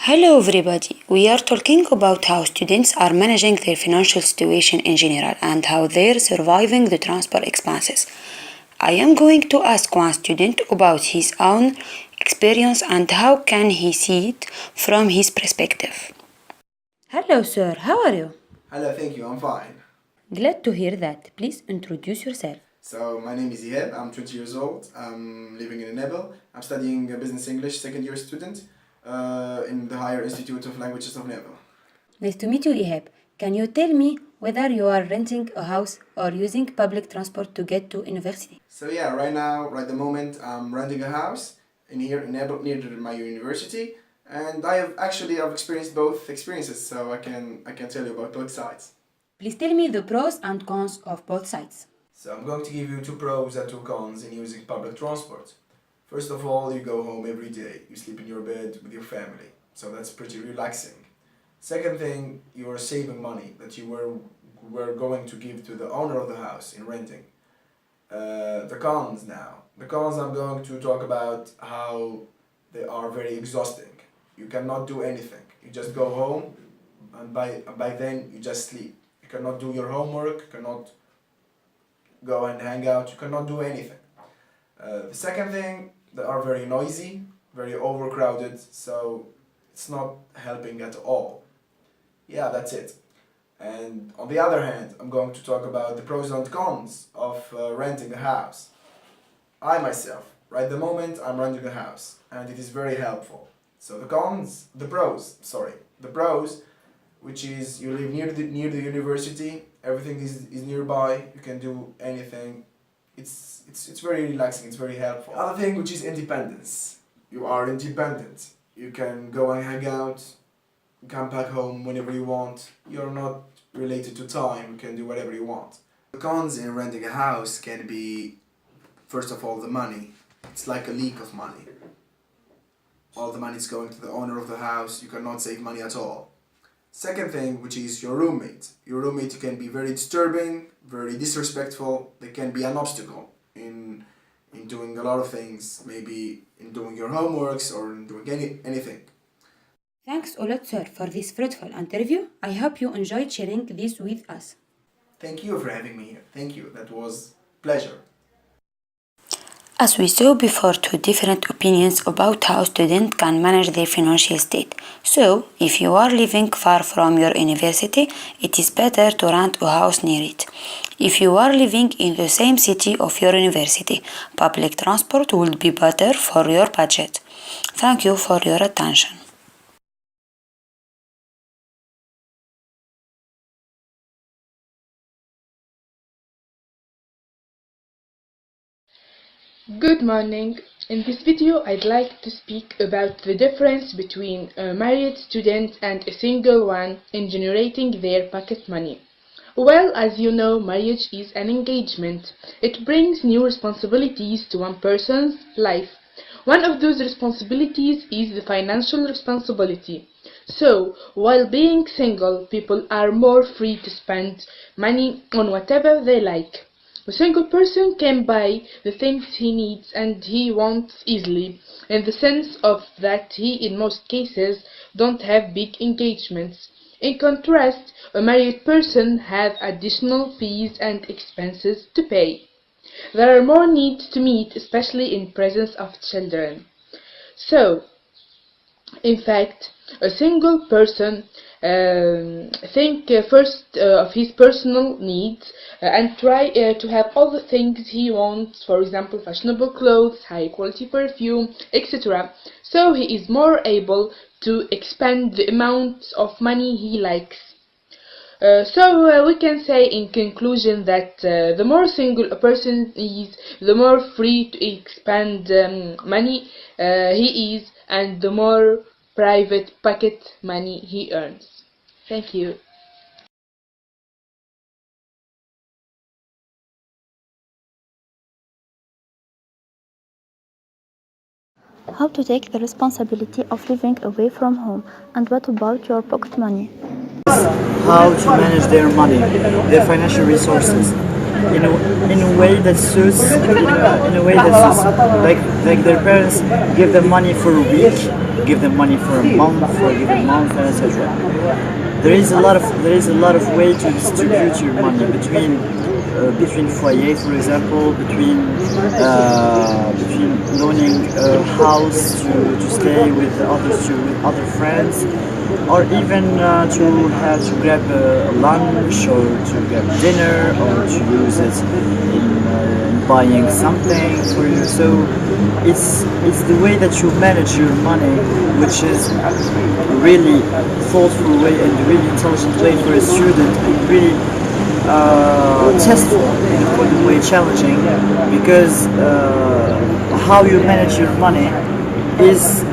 Hello everybody. We are talking about how students are managing their financial situation in general and how they're surviving the transport expenses. I am going to ask one student about his own experience and how can he see it from his perspective. Hello sir, how are you? Hello, thank you, I'm fine. Glad to hear that. Please introduce yourself. So, my name is Ihab, I'm 20 years old, I'm living in Nebel. I'm studying Business English, second year student in the Higher Institute of Languages of Nebel. Nice to meet you, Ihab. Can you tell me whether you are renting a house or using public transport to get to university? So yeah, right the moment, I'm renting a house in here in Nebel near to my university, and I've experienced both experiences, so I can tell you about both sides. Please tell me the pros and cons of both sides. So I'm going to give you two pros and two cons in using public transport. First of all, you go home every day, you sleep in your bed with your family, so that's pretty relaxing. Second thing, you are saving money that you were going to give to the owner of the house in renting. The cons now. The cons I'm going to talk about how they are very exhausting. You cannot do anything. You just go home and by then you just sleep. You cannot do your homework, you cannot go and hang out, you cannot do anything. The second thing, they are very noisy, very overcrowded, so it's not helping at all. Yeah, that's it. And on the other hand, I'm going to talk about the pros and cons of renting a house. I myself, right the moment I'm renting a house, and it is very helpful. So the pros, which is you live near the university, everything is nearby, you can do anything. It's very relaxing, it's very helpful. The other thing, which is independence. You are independent. You can go and hang out, come back home whenever you want. You're not related to time, you can do whatever you want. The cons in renting a house can be, first of all, the money. It's like a leak of money. All the money is going to the owner of the house, you cannot save money at all. Second thing, which is your roommate. Your roommate can be very disturbing, very disrespectful. They can be an obstacle in doing a lot of things, maybe in doing your homeworks or in doing anything. Thanks a lot, sir, for this fruitful interview. I hope you enjoyed sharing this with us. Thank you for having me here. Thank you. That was pleasure. As we saw before, two different opinions about how students can manage their financial state. So, if you are living far from your university, it is better to rent a house near it. If you are living in the same city of your university, public transport would be better for your budget. Thank you for your attention. Good morning. In this video I'd like to speak about the difference between a married student and a single one in generating their pocket money. Well, as you know, marriage is an engagement. It brings new responsibilities to one person's life. One of those responsibilities is the financial responsibility. So, while being single, people are more free to spend money on whatever they like. A single person can buy the things he needs and he wants easily, in the sense of that he in most cases don't have big engagements. In contrast, a married person has additional fees and expenses to pay. There are more needs to meet, especially in presence of children. So, in fact, a single person think first of his personal needs and try to have all the things he wants, for example, fashionable clothes, high quality perfume, etc. So he is more able to expend the amount of money he likes. So we can say in conclusion that the more single a person is, the more free to expend money he is, and the more private pocket money he earns. Thank you. How to take the responsibility of living away from home, and what about your pocket money? How to manage their money, their financial resources. in a way that suits like their parents give them money for a week, give them money for a month, for a given month, and etc. There is a lot of way to distribute your money between foyer, for example, between loaning a house to stay with other friends, or even to grab a lunch or to grab dinner or to use it in buying something for you. So it's the way that you manage your money, which is really thoughtful way and really intelligent way for a student, and really testful in a way, challenging, because how you manage your money is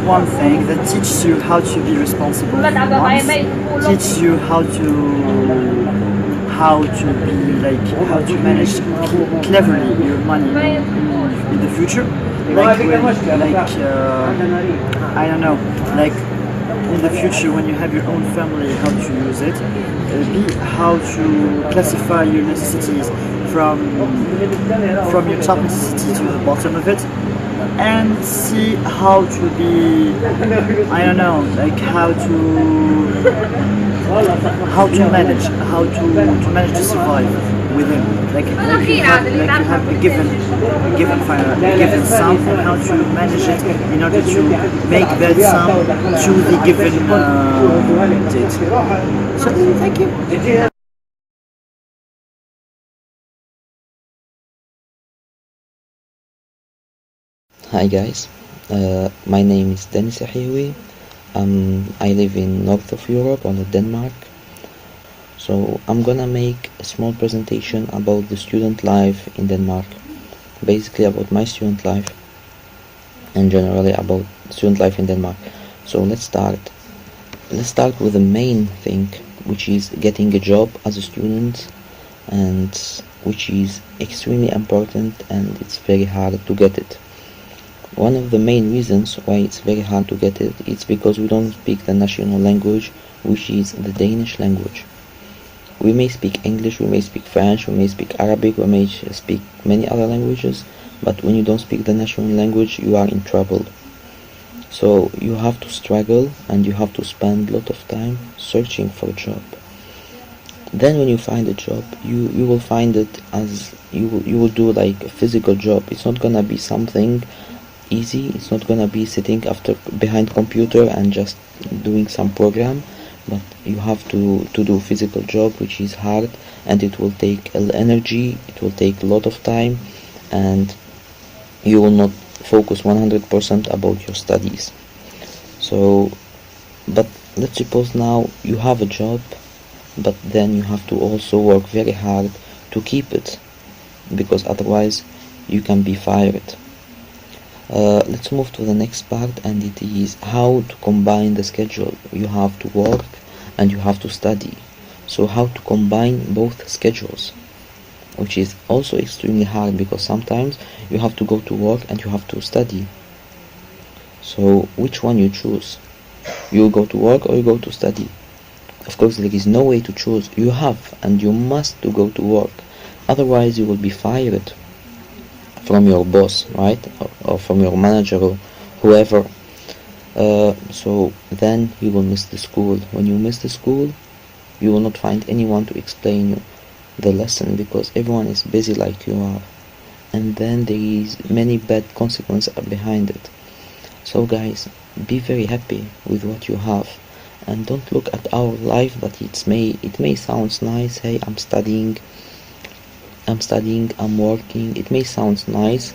one thing that teaches you how to be responsible once, teaches you how to manage cleverly your money in the future, I don't know, like in the future when you have your own family, how to use it, how to classify your necessities from your top necessity to the bottom of it, and see how to be, I don't know, like how to manage to survive within, like you have a given sum, and how to manage it in order to make that sum to the given date. So thank you. Hi guys, my name is Denis Ahiwi. I live in north of Europe, on Denmark. So I'm gonna make a small presentation about the student life in Denmark, basically about my student life and generally about student life in Denmark. So let's start. Let's start with the main thing, which is getting a job as a student, and which is extremely important, and it's very hard to get it. One of the main reasons why it's very hard to get it is because we don't speak the national language, which is the Danish language. We may speak English, we may speak French, we may speak Arabic, we may speak many other languages, but when you don't speak the national language, you are in trouble. So you have to struggle, and you have to spend a lot of time searching for a job. Then when you find a job, you will find it as you will do like a physical job. It's not gonna be something easy. It's not gonna be sitting behind computer and just doing some program, but you have to do physical job, which is hard, and it will take energy, it will take a lot of time, and you will not focus 100% about your studies. So, but let's suppose now you have a job, but then you have to also work very hard to keep it, because otherwise you can be fired. Let's move to the next part, and it is how to combine the schedule. You have to work and you have to study. So how to combine both schedules, which is also extremely hard, because sometimes you have to go to work and you have to study. So which one you choose? You go to work or you go to study? Of course, there is no way to choose. You have and you must to go to work. Otherwise you will be fired from your boss, right? Or from your manager or whoever. So then you will miss the school. When you miss the school, you will not find anyone to explain you the lesson, because everyone is busy like you are, and then there is many bad consequences behind it. So guys, be very happy with what you have, and don't look at our life that it may sound nice. Hey, I'm studying, I'm working. It may sound nice,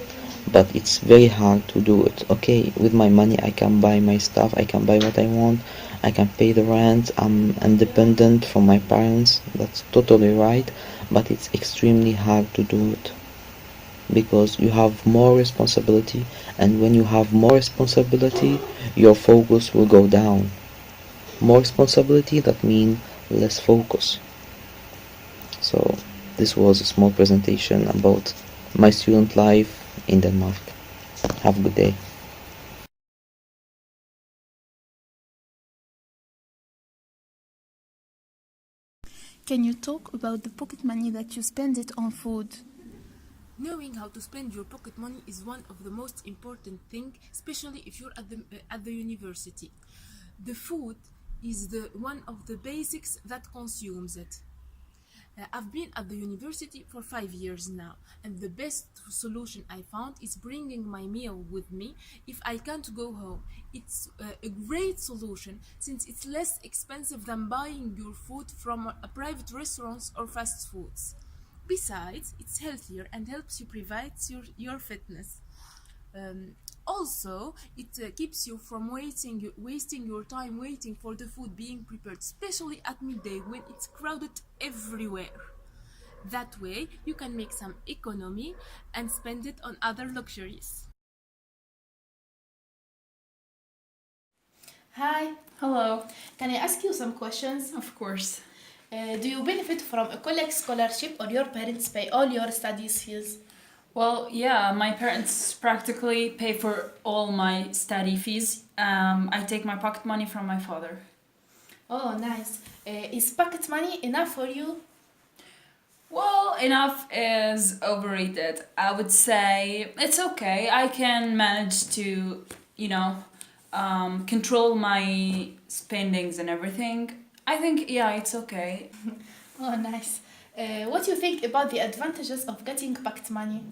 but it's very hard to do it. Okay, with my money I can buy my stuff, I can buy what I want, I can pay the rent, I'm independent from my parents. That's totally right, but it's extremely hard to do it, because you have more responsibility, and when you have more responsibility, your focus will go down. More responsibility, that means less focus. So this was a small presentation about my student life in Denmark. Have a good day. Can you talk about the pocket money that you spend it on food? Knowing how to spend your pocket money is one of the most important things, especially if you're at the university. The food is one of the basics that consumes it. I've been at the university for 5 years now, and the best solution I found is bringing my meal with me if I can't go home. It's a great solution since it's less expensive than buying your food from private restaurants or fast foods. Besides, it's healthier and helps you provide your fitness. Also, it keeps you from wasting your time waiting for the food being prepared, especially at midday when it's crowded everywhere. That way, you can make some economy and spend it on other luxuries. Hi, Hello. can I ask you some questions? Of course. Do you benefit from a college scholarship or your parents pay all your studies fees? Well, yeah, my parents practically pay for all my study fees. I take my pocket money from my father. Oh, nice. Is pocket money enough for you? Well, enough is overrated. I would say it's okay. I can manage to, control my spendings and everything. I think, yeah, it's okay. Oh, nice. What do you think about the advantages of getting pocket money?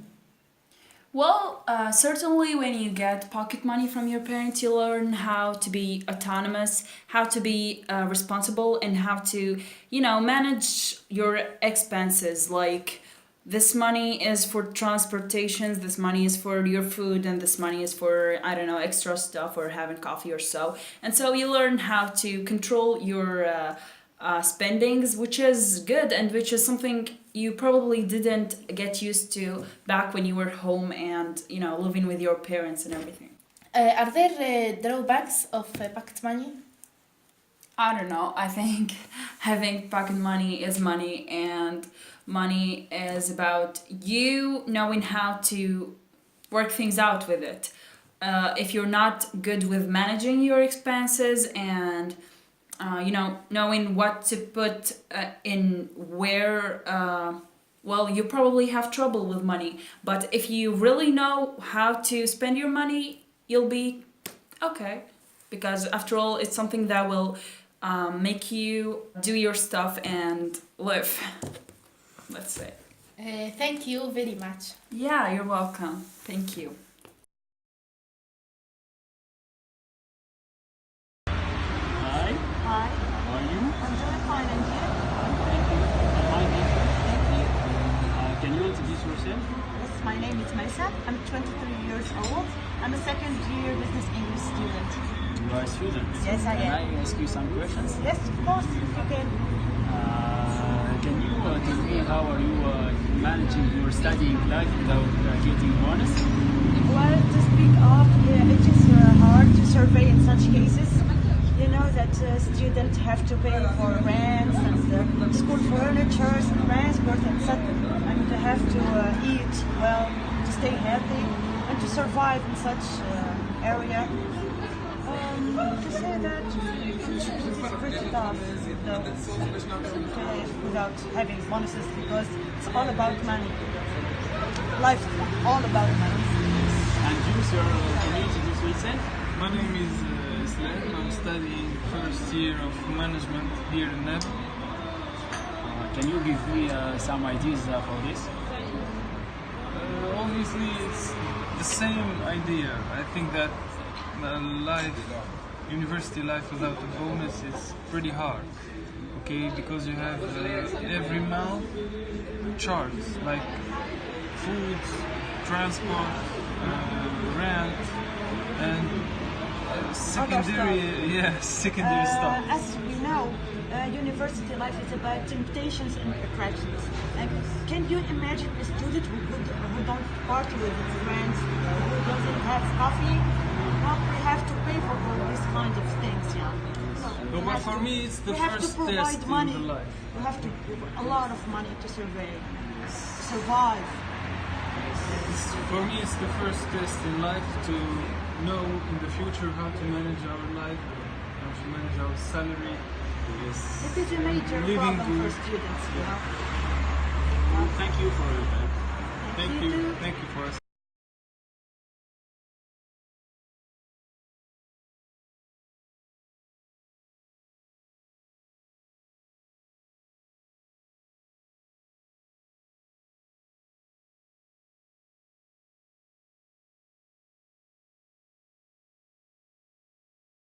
Well, certainly when you get pocket money from your parents, you learn how to be autonomous, how to be responsible, and how to, manage your expenses. Like, this money is for transportations, this money is for your food, and this money is for, I don't know, extra stuff or having coffee or so. And so you learn how to control your spendings, which is good and which is something you probably didn't get used to back when you were home and living with your parents and everything. Are there drawbacks of pocket money? I don't know. I think having pocket money is money, and money is about you knowing how to work things out with it. If you're not good with managing your expenses and knowing what to put in where, well, you probably have trouble with money. But if you really know how to spend your money, you'll be okay. Because after all, it's something that will make you do your stuff and live, let's say. Thank you very much. Yeah, you're welcome. Thank you. Hi. Hi. How are you? I'm doing fine, and you? Thank you. I'm fine, thank you. Thank you. Can you introduce yourself? Yes, my name is Maysa. I'm 23 years old. I'm a second year business English student. You are a student. Yes, I am. Can I ask you some questions? Yes, of course, you can. Can you tell me how are you managing your studying life without getting bonus? Well, to speak of, it is hard to survey in such cases. You know that students have to pay for rents and school furniture and transport and to have to eat well, to stay healthy and to survive in such area. To say that it's pretty tough though, to live without having bonuses because it's all about money. Life is all about money. And you, sir, can you introduce yourself? My name is Islam. I'm studying first year of management here in NEB. Can you give me some ideas for this? Obviously, it's the same idea. I think that university life without a bonus is pretty hard. Okay, because you have every month charges like food, transport, rent, and secondary stuff. As we know, university life is about temptations and attractions. Like, can you imagine a student who don't party with his friends, who doesn't have coffee? Well, we have to pay for all these kind of things, yeah. No, but for me, it's the first test in the life. You have to give a lot of money to survive. For me, it's the first test in life to know in the future how to manage our life, how to manage our salary, Yes. It is a major Living problem for good. students, you know. Thank you for your time. Thank you. Thank you for us.